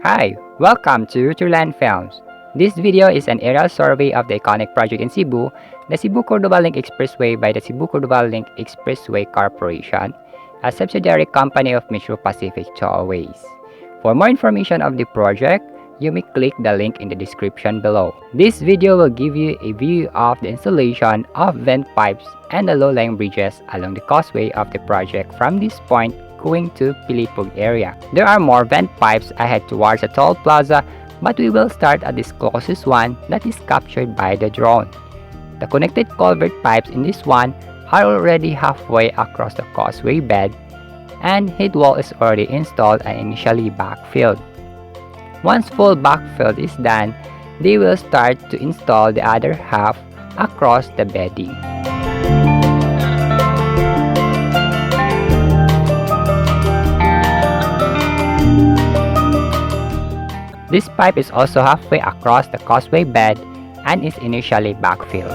Hi, welcome to Turland Films. This video is an aerial survey of the iconic project in Cebu, the Cebu-Cordova Link Expressway by the Cebu-Cordova Link Expressway Corporation, a subsidiary company of Mitsubishi Pacific Tollways. For more information of the project, you may click the link in the description below. This video will give you a view of the installation of vent pipes and the low-lying bridges along the causeway of the project from this point going to Pilipog area. There are more vent pipes ahead towards the toll plaza, but we will start at this closest one that is captured by the drone. The connected culvert pipes in this one are already halfway across the causeway bed, and head wall is already installed and initially backfilled. Once full backfill is done, they will start to install the other half across the bedding. This pipe is also halfway across the causeway bed and is initially backfilled.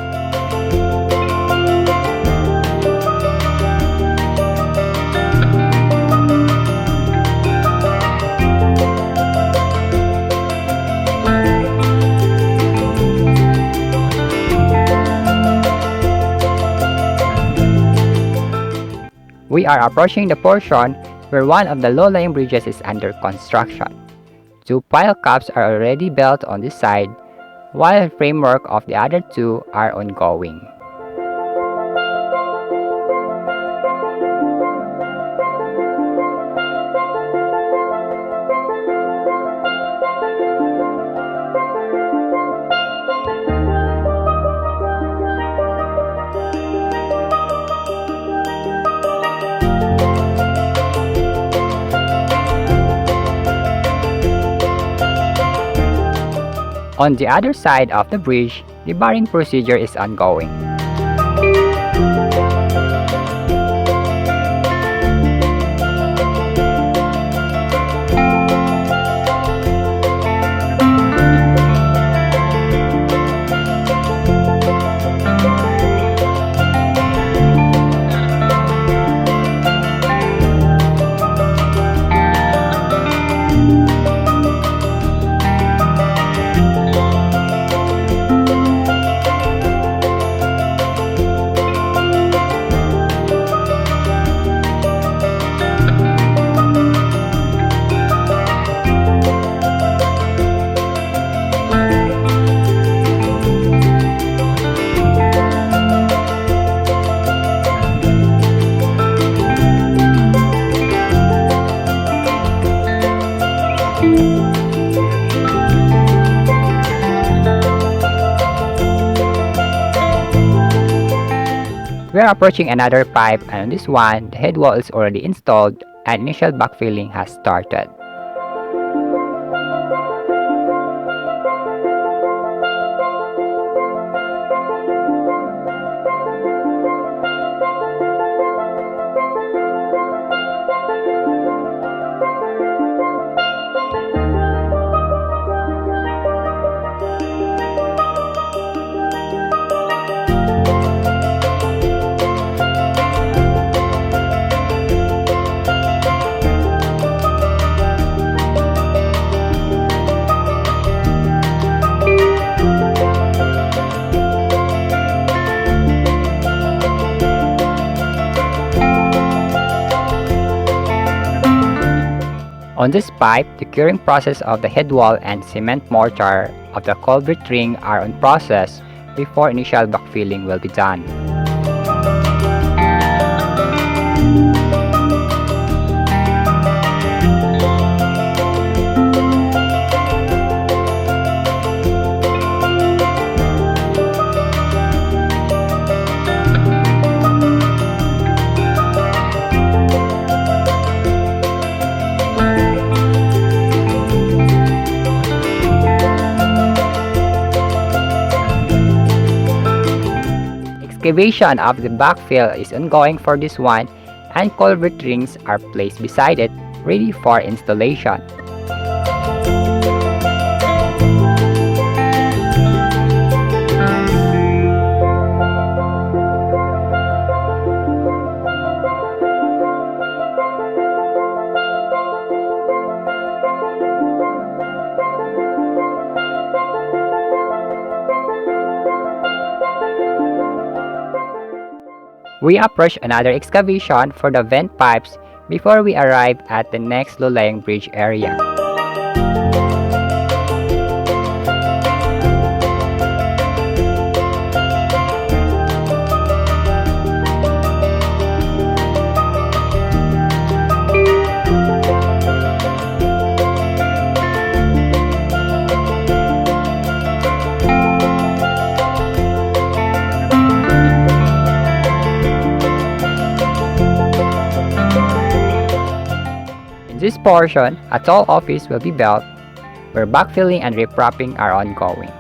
We are approaching the portion where one of the low-lying bridges is under construction. Two pile caps are already built on this side, while the framework of the other two are ongoing. On the other side of the bridge, the barring procedure is ongoing. We are approaching another pipe, and on this one, the head wall is already installed and initial backfilling has started. On this pipe, the curing process of the head wall and cement mortar of the culvert ring are on process before initial backfilling will be done. Excavation of the backfill is ongoing for this one, and culvert rings are placed beside it, ready for installation. We approach another excavation for the vent pipes before we arrive at the next low-lying bridge area. In this portion, a tall office will be built where backfilling and riprapping are ongoing.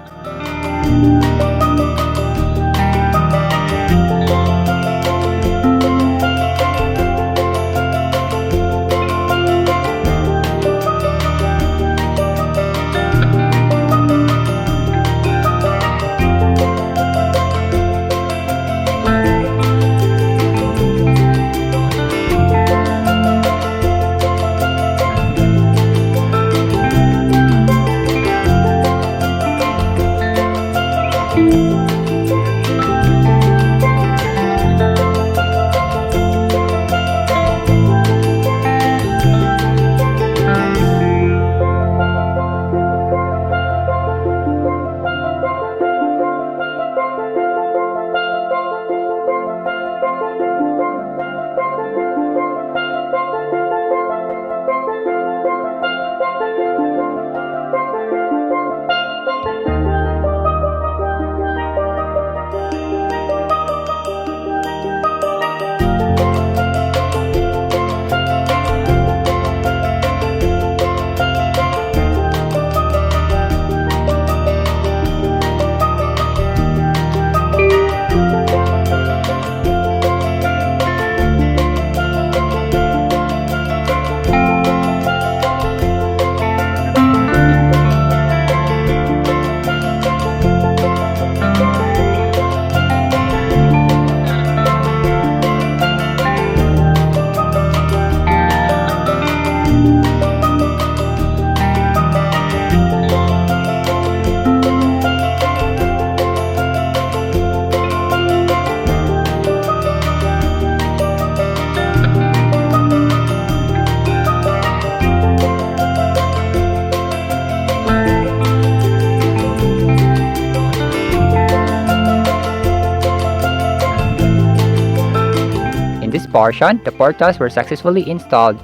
In this portion, the portals were successfully installed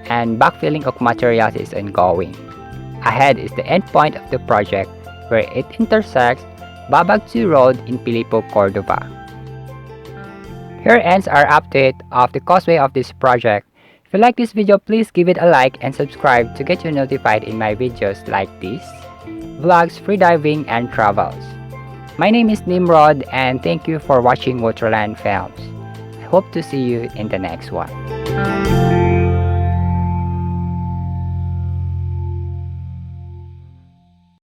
and backfilling of materials is ongoing. Ahead is the endpoint of the project where it intersects Babag 2 Road in Pilipo, Cordova. Here ends our update of the causeway of this project. If you like this video, please give it a like and subscribe to get you notified in my videos like this, vlogs, freediving, and travels. My name is Nimrod and thank you for watching Waterland Films. I hope to see you in the next one.